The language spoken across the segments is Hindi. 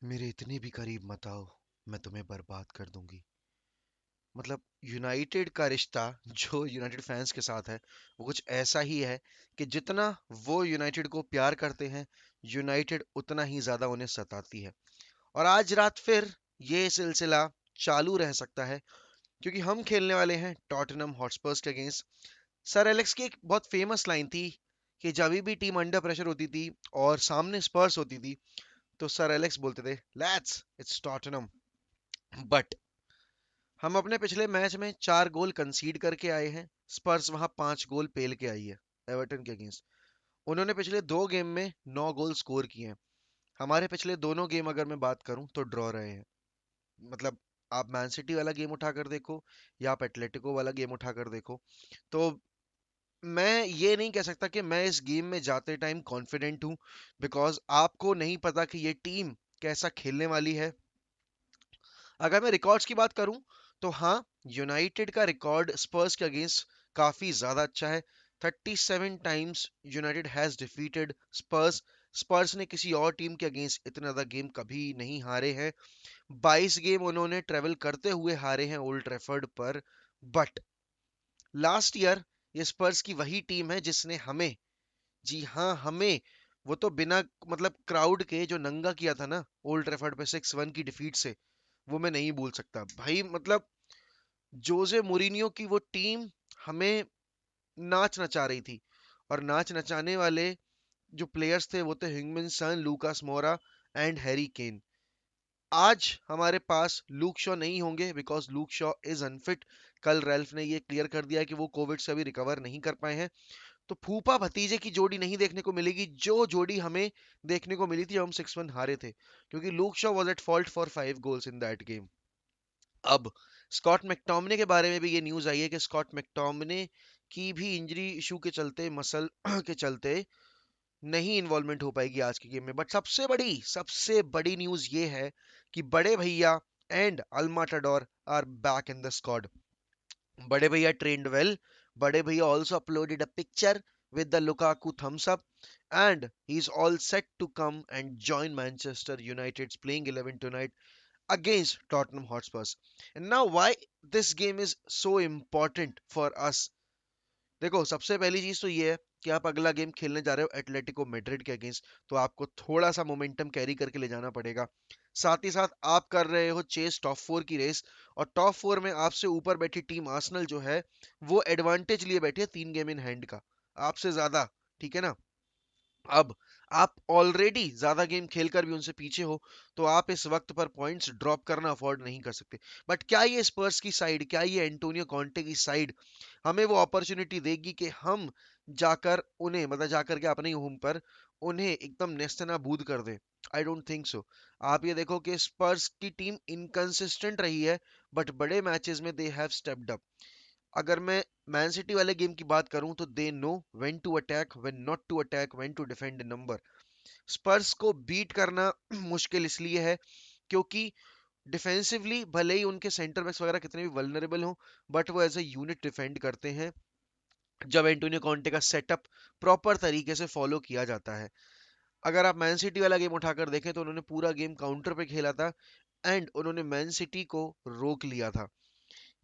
मेरे इतने भी करीब मत आओ, मैं तुम्हें बर्बाद कर दूंगी। मतलब यूनाइटेड का रिश्ता जो यूनाइटेड फैंस के साथ है वो कुछ ऐसा ही है कि जितना वो यूनाइटेड को प्यार करते हैं, यूनाइटेड उतना ही ज्यादा उन्हें सताती है। और आज रात फिर ये सिलसिला चालू रह सकता है, क्योंकि हम खेलने वाले हैं टॉटनहम हॉटस्पर्स के अगेंस्ट। सर एलेक्स की एक बहुत फेमस लाइन थी कि जब भी टीम अंडर प्रेशर होती थी और सामने स्पर्स होती थी, तो सर एलेक्स बोलते थे, लेट्स इट्स टॉटनहम। बट हम अपने पिछले मैच में 4 गोल कंसीड करके आए हैं, स्पर्स वहां 5 गोल पेल के आई है एवर्टन के अगेंस्ट। उन्होंने पिछले 2 गेम में 9 गोल स्कोर किए हैं। हमारे पिछले दोनों गेम अगर मैं बात करूं तो ड्रॉ रहे हैं। मतलब आप मैन सिटी वाला गेम उठाकर देखो या आप एटलेटिको वाला गेम उठाकर देखो, तो मैं ये नहीं कह सकता कि मैं इस गेम में जाते टाइम कॉन्फिडेंट हूं, बिकॉज आपको नहीं पता कि ये टीम कैसा खेलने वाली है। अगर मैं रिकॉर्ड्स की बात करूं तो हाँ, यूनाइटेड का रिकॉर्ड स्पर्स के अगेंस्ट काफी ज्यादा अच्छा है। 37 टाइम्स यूनाइटेड हैज डिफीटेड स्पर्स। स्पर्स ने किसी और टीम के अगेंस्ट इतना ज्यादा गेम कभी नहीं हारे हैं। 22 गेम उन्होंने ट्रेवल करते हुए हारे हैं ओल्ड ट्रैफर्ड पर। बट लास्ट ईयर ये स्पर्स की वही टीम है जिसने हमें, जी हाँ हमें, वो तो बिना मतलब क्राउड के जो नंगा किया था ना ओल्ड ट्रैफर्ड पे 6-1 की डिफीट से, वो मैं नहीं भूल सकता भाई। मतलब जोजे मोरिनियो की वो टीम हमें नाच नचा रही थी। और नाच नचाने वाले जो प्लेयर्स थे वो थे हिंगमिन सन, लूकास मोरा एंड हैरी केन। आज हमारे पास लूक शॉ नहीं होंगे because Luke Shaw is unfit. कल रेल्फ ने ये क्लियर कर दिया कि वो कोविड से अभी रिकवर नहीं कर पाए हैं। तो फूफा भतीजे की जोड़ी नहीं देखने को मिलेगी, जो जोड़ी हमें देखने को मिली थी जब हम 6-1 हारे थे, क्योंकि Luke Shaw was at fault for 5 goals in that game. अब स्कॉट मैकटोमिने के बारे में भी ये न्यूज आई है कि स्कॉट मैकटोमिने की भी इंजरी इशू के चलते, मसल के चलते नहीं इन्वॉल्वमेंट हो पाएगी आज की गेम में। बट सबसे बड़ी न्यूज ये है कि बड़े भैया एंड अल्माटाडोर are back in the squad. बड़े भैया ट्रेन्ड वेल। बड़े भैया also uploaded a picture with the Lukaku thumbs up, and he's all set to come and join Manchester United's playing 11 tonight against Tottenham Hotspurs. And now, why this game is so important for us? देखो, सबसे पहली चीज तो ये है कि आप अगला गेम खेलने जा रहे हो एटलेटिको मैड्रिड के अगेंस्ट, तो आपको थोड़ा सा मोमेंटम कैरी करके ले जाना पड़ेगा। साथ ही साथ आप कर रहे हो चेस टॉप 4 की रेस, और टॉप 4 में आपसे ऊपर बैठी टीम आर्सेनल जो है, वो एडवांटेज लिए बैठी है 3 गेम इन हैंड का, आपसे ज्यादा। ठीक है ना? अब आप ऑलरेडी ज्यादा गेम खेलकर भी उनसे पीछे हो, तो आप इस वक्त पर पॉइंट्स ड्रॉप करना अफोर्ड नहीं कर सकते। बट क्या ये स्पर्स की साइड, क्या ये एंटोनियो कॉन्टे की साइड हमें वो अपॉर्चुनिटी देगी कि हम जाकर उन्हें, मतलब जाकर के अपने होम पर उन्हें एकदम नेस्तनाबूद कर दें? I don't think so. आप ये देखो कि स्पर्स की टीम इनकंसिस्टेंट रही है, बट बड़े मैचेस में दे हैव स्टेप्ड अप। अगर मैं मैन सिटी वाले गेम की बात करूं तो they know when to attack, when not to attack, when to defend number. Spurs को बीट करना मुश्किल इसलिए है क्योंकि डिफेंसिवली भले ही उनके सेंटर बैक्स वगैरह कितने भी वल्नरेबल हों, बट वो एज ए यूनिट डिफेंड करते हैं जब एंटोनियो कॉन्टे का सेटअप प्रॉपर तरीके से फॉलो किया जाता है। अगर आप मैन सिटी वाला गेम उठाकर देखें तो उन्होंने पूरा गेम काउंटर पे खेला था, एंड उन्होंने मैन सिटी को रोक लिया था।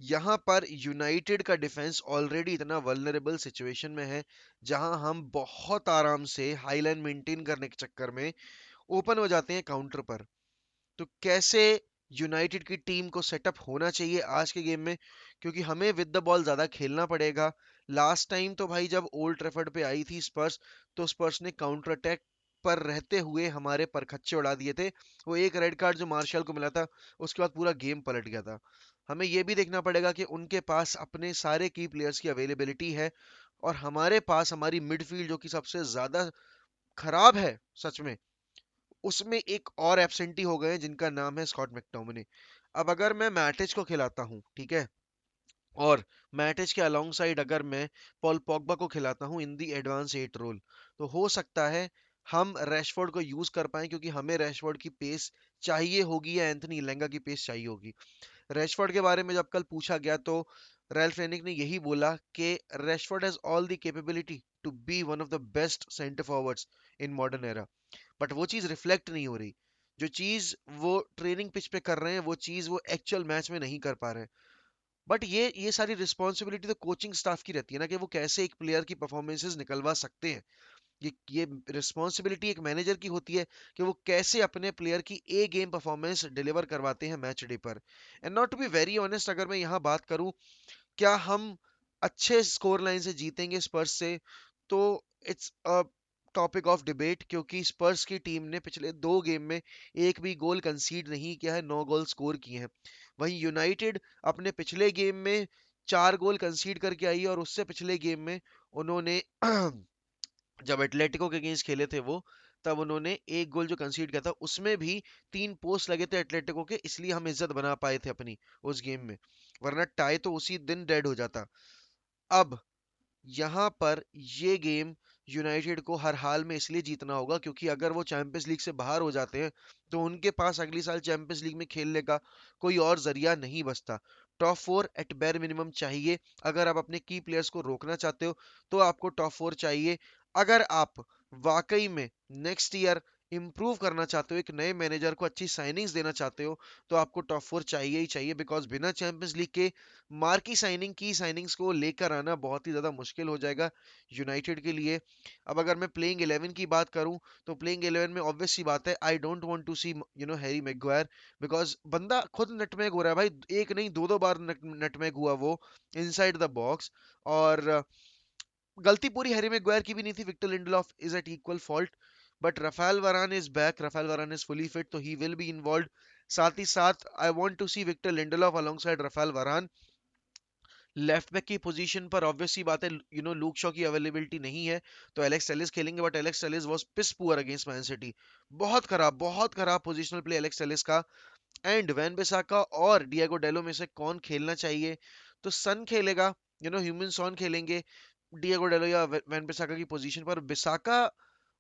यहाँ पर यूनाइटेड का डिफेंस ऑलरेडी इतना वल्नरेबल सिचुएशन में है, जहां हम बहुत आराम से हाई लाइन मेंटेन करने के चक्कर में ओपन हो जाते हैं काउंटर पर। तो कैसे यूनाइटेड की टीम को सेटअप होना चाहिए आज के गेम में, क्योंकि हमें विद द बॉल ज्यादा खेलना पड़ेगा। लास्ट टाइम तो भाई जब ओल्ड ट्रैफर्ड पे आई थी स्पर्स, तो स्पर्स ने काउंटर अटैक पर रहते हुए हमारे परखच्चे उड़ा दिए थे। वो एक रेड कार्ड जो मार्शल को मिला था, उसके बाद पूरा गेम पलट गया था। हमें ये भी देखना पड़ेगा कि उनके पास अपने सारे की प्लेयर्स की अवेलेबिलिटी है, और हमारे पास हमारी मिडफील्ड जो कि सबसे ज्यादा खराब है सच में, उसमें एक और एब्सेंटी हो गए हैं जिनका नाम है स्कॉट मैकटोमिने। अब अगर मैं मैटिच को खिलाता हूँ, ठीक है, और मैटिच के अलोंग साइड अगर मैं पॉल पॉगबा को खिलाता हूँ इन दी एडवांस 8 रोल, तो हो सकता है हम रैशफोर्ड को यूज कर पाए, क्योंकि हमें रैशफोर्ड की पेस चाहिए होगी या एंथनी इलेंगा की पेस चाहिए होगी। रैशफोर्ड के बारे में जब कल पूछा गया तो रैल्फ रेनिक ने यही बोला कि Rashford has all the capability to be one of the best centre forwards in modern era. But वो चीज रिफ्लेक्ट नहीं हो रही। जो चीज वो ट्रेनिंग पिच पे कर रहे हैं वो चीज वो एक्चुअल मैच में नहीं कर पा रहे हैं। बट ये सारी रिस्पॉन्सिबिलिटी तो कोचिंग स्टाफ की रहती है ना, कि वो कैसे एक प्लेयर की परफॉर्मेंसेस निकलवा सकते हैं। ये रिस्पॉन्सिबिलिटी एक मैनेजर की होती है कि वो कैसे अपने प्लेयर की ए गेम परफॉर्मेंस डिलीवर करवाते हैं मैच डे पर। And not to be very honest, अगर मैं यहाँ बात करूं क्या हम अच्छे स्कोर लाइन से जीतेंगे स्पर्स से, तो it's a topic of debate, क्योंकि स्पर्स की टीम ने पिछले 2 गेम में एक भी गोल कंसीड नहीं किया है, 9 गोल स्कोर किए हैं। वहीं यूनाइटेड अपने पिछले गेम में 4 गोल कंसीड करके आई है, और उससे पिछले गेम में उन्होंने जब एटलेटिको के अगेंस्ट खेले थे वो, तब उन्होंने एक गोल जो कंसीड किया था उसमें भी 3 पोस्ट लगे थे एटलेटिको के, इसलिए हम इज्जत बना पाए थे अपनी उस गेम में, वरना टाई तो उसी दिन डेड हो जाता। अब यहाँ पर ये गेम यूनाइटेड को हर हाल में इसलिए जीतना होगा क्योंकि अगर वो चैंपियंस लीग से बाहर हो जाते हैं तो उनके पास अगली साल चैंपियंस लीग में खेलने का कोई और जरिया नहीं बचता। टॉप 4 एट बेर मिनिमम चाहिए। अगर आप अपने की प्लेयर्स को रोकना चाहते हो तो आपको टॉप 4 चाहिए। अगर आप वाकई में नेक्स्ट ईयर इंप्रूव करना चाहते हो, एक नए मैनेजर को अच्छी साइनिंग्स देना चाहते हो, तो आपको टॉप 4 चाहिए ही चाहिए, बिकॉज बिना चैंपियंस लीग के मार्की साइनिंग की साइनिंग्स को लेकर आना बहुत ही ज्यादा मुश्किल हो जाएगा यूनाइटेड के लिए। अब अगर मैं प्लेइंग 11 की बात करूं तो प्लेइंग 11 में ऑब्वियस सी बात है, I don't want to see Harry Maguire, because बंदा खुद नटमैग हो रहा है भाई, एक नहीं दो दो बार नटमैग हुआ वो इनसाइड द बॉक्स। और गलती पूरी हैरी मैगवायर की भी नहीं थी, Victor Lindelof is at equal fault. But Raphael Varane is back, Raphael Varane is fully fit, तो ही विल बी इन्वॉल्व। साथ ही साथ I want to see Victor Lindelof alongside Raphael Varane. Left back की पोजीशन पर ऑब्वियस सी बात है, लूक शॉ की अवेलेबिलिटी नहीं है, तो एलेक्स टेलिस खेलेंगे, but Alex Telles was piss poor against Man City. बहुत खराब पोजिशनल प्ले एलेक्स टेलिस का। एंड वैन बिसाका और डिएगो डेलो में से कौन खेलना चाहिए, तो सन खेलेगा, ह्यूमन सॉन खेलेंगे डिएगो डेलो या वैन बिसाका की पोजीशन पर। बिसाका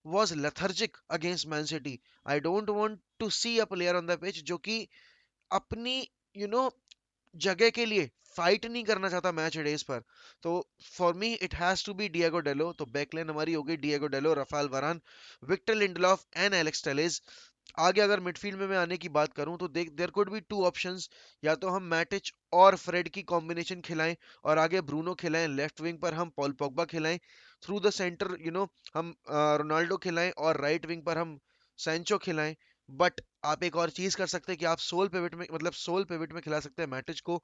was lethargic against Man City. I don't want to see a player on the pitch जो कि अपनी यू नो जगह के लिए फाइट नहीं करना चाहता मैच डेज पर। तो for me it has to be Diogo Dalot. तो बैकलाइन हमारी हो गई Diego Dalot, Raphael Varane, Victor Lindelof and Alex Telles. आगे अगर मिडफील्ड में मैं आने की बात करूं तो देख देयर कुड बी 2 ऑप्शंस। या तो हम मैटिच और फ्रेड की कॉम्बिनेशन खिलाएं और आगे ब्रूनो खिलाएं, लेफ्ट विंग पर हम पॉल पोग्बा खिलाएं, थ्रू द सेंटर हम रोनाल्डो खिलाएं, और राइट विंग पर हम सैंचो खिलाएं। बट आप एक और चीज कर सकते हैं कि आप सोल पिवट में खिला सकते हैं मैटिच को,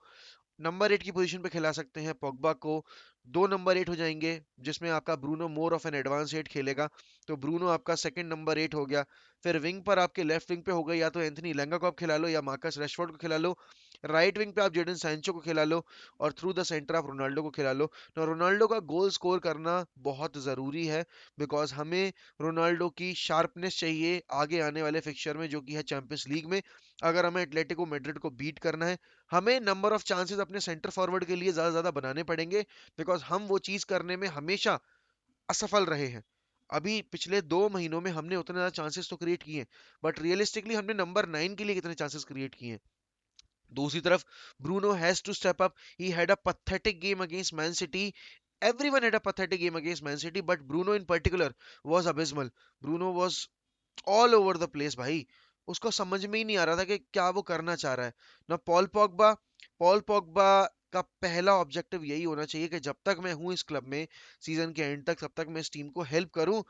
नंबर 8 की पोजीशन पे खिला सकते हैं पोग्बा को। 2 नंबर 8 हो जाएंगे, जिसमें आपका Bruno more of an advance 8 खेलेगा, तो ब्रूनो आपका सेकंड नंबर 8 हो गया। फिर विंग पर आपके लेफ्ट विंग पे हो गए या तो एंथनी लैंगा को आप खिला लो या मार्कस रैशफोर्ड को खिला लो, राइट विंग पे आप जेडन सैंचो को खिला लो, और थ्रू द सेंटर आप रोनाल्डो को खिला लो। तो रोनाल्डो का गोल स्कोर करना बहुत ज़रूरी है, बिकॉज हमें रोनाल्डो की शार्पनेस चाहिए आगे आने वाले फिक्चर में, जो कि है चैंपियंस लीग में। अगर हमें एटलेटिको मैड्रिड को बीट करना है, हमें नंबर ऑफ चांसेस अपने सेंटर फॉरवर्ड के लिए ज्यादा बनाने पड़ेंगे, बिकॉज हम वो चीज करने में हमेशा असफल रहे हैं। अभी पिछले 2 महीनों में हमने उतने ज्यादा चांसेस तो क्रिएट किए, बट रियलिस्टिकली हमने नंबर 9 के लिए कितने चांसेस क्रिएट किए हैं। दूसरी तरफ Bruno has to step up. He had a pathetic game against Man City. Everyone had a pathetic game against Man City, but Bruno in particular was abysmal. Bruno was all over the place भाई। उसको समझ में ही नहीं आ रहा था कि क्या वो करना चाह रहा है। ना पॉल पॉगबा का पहला ऑब्जेक्टिव यही होना चाहिए कि जब तक मैं हूं इस क्लब में सीजन के एंड तक, तब तक मैं इस टीम को हेल्प करूं।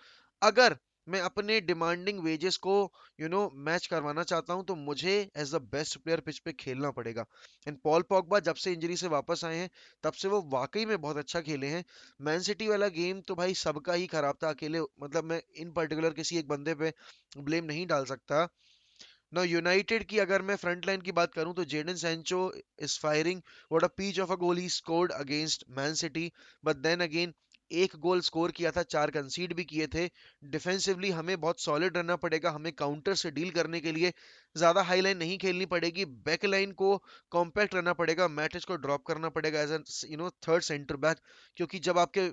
अगर मैं अपने डिमांडिंग वेजेस को मैच करवाना चाहता हूं तो मुझे as the best player pitch पे खेलना पड़ेगा। एंड पॉल पॉगबा जब से इंजरी से वापस आए हैं तब से वो वाकई में बहुत अच्छा खेले हैं। मैन सिटी वाला गेम तो भाई सबका ही खराब था, अकेले मतलब मैं इन पर्टिकुलर किसी एक बंदे पे ब्लेम नहीं डाल सकता। ना यूनाइटेड की अगर मैं फ्रंट लाइन की बात करूं तो Jadon Sancho is firing, what a peach of a goal he scored against Man City. But then again एक गोल स्कोर किया था, 4 कंसीड भी किए थे। डिफेंसिवली हमें बहुत सॉलिड रहना पड़ेगा, हमें काउंटर से डील करने के लिए ज्यादा हाई लाइन नहीं खेलनी पड़ेगी, बैक लाइन को कॉम्पैक्ट रहना पड़ेगा, मैट्रिक्स को ड्रॉप करना पड़ेगा एज थर्ड सेंटर बैक। क्योंकि जब आपके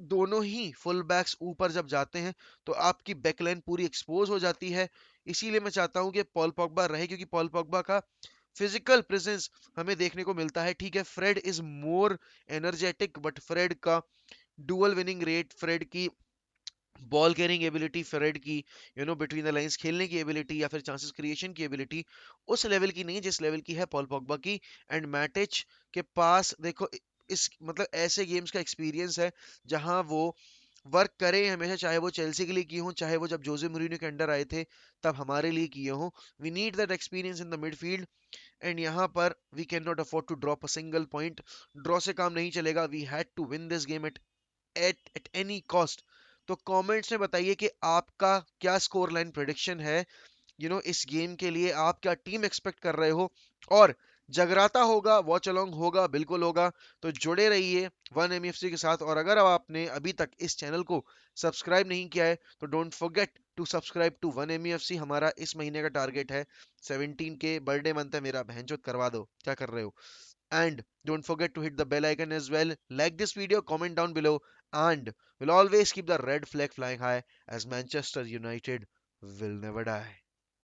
दोनों ही फुल बैक्स ऊपर जब जाते हैं तो आपकी बैकलाइन पूरी एक्सपोज हो जाती है। इसीलिए मैं चाहता हूं कि पॉल पॉगबा रहे, क्योंकि पॉल पॉगबा का फिजिकल प्रेजेंस हमें देखने को मिलता है। ठीक है, Fred is more energetic, but Fred का डुअल विनिंग रेट, फ्रेड की बॉल कैरिंग एबिलिटी, फेरेड की बिटवीन द लाइंस खेलने की एबिलिटी, या फिर चांसेस क्रिएशन की एबिलिटी उस लेवल की नहीं है जिस लेवल की है पॉल पॉगबा की। एंड मैटिच के पास देखो इस मतलब ऐसे गेम्स का एक्सपीरियंस है जहां वो वर्क करे हमेशा, चाहे वो चेल्सी के लिए किए हों, चाहे वो जब जोजे मूरिन्हो के अंडर आए थे तब हमारे लिए किए हों। We need that experience in the midfield. And यहाँ पर we can not afford to drop a single point. Draw से काम नहीं चलेगा, we had to win this game at any cost. तो कमेंट्स में बताइए कि आपका क्या स्कोर लाइन प्रेडिक्शन है, इस गेम के लिए आप क्या टीम एक्सपेक्ट कर रहे हो। और जगराता होगा, वॉच अलोंग होगा, बिल्कुल होगा। तो जुड़े रहिए वन एमएफसी के साथ। और अगर आपने अभी तक इस चैनल को सब्सक्राइब नहीं किया है तो don't forget to subscribe to one MFC. हमारा इस महीने का टारगेट है 17 के, बर्थडे मंथ है मेरा, बहनचोद करवा दो, क्या कर रहे हो। And don't forget to hit the bell icon as well. Like this video, comment down below, and we'll always keep the red flag flying high as Manchester United will never die.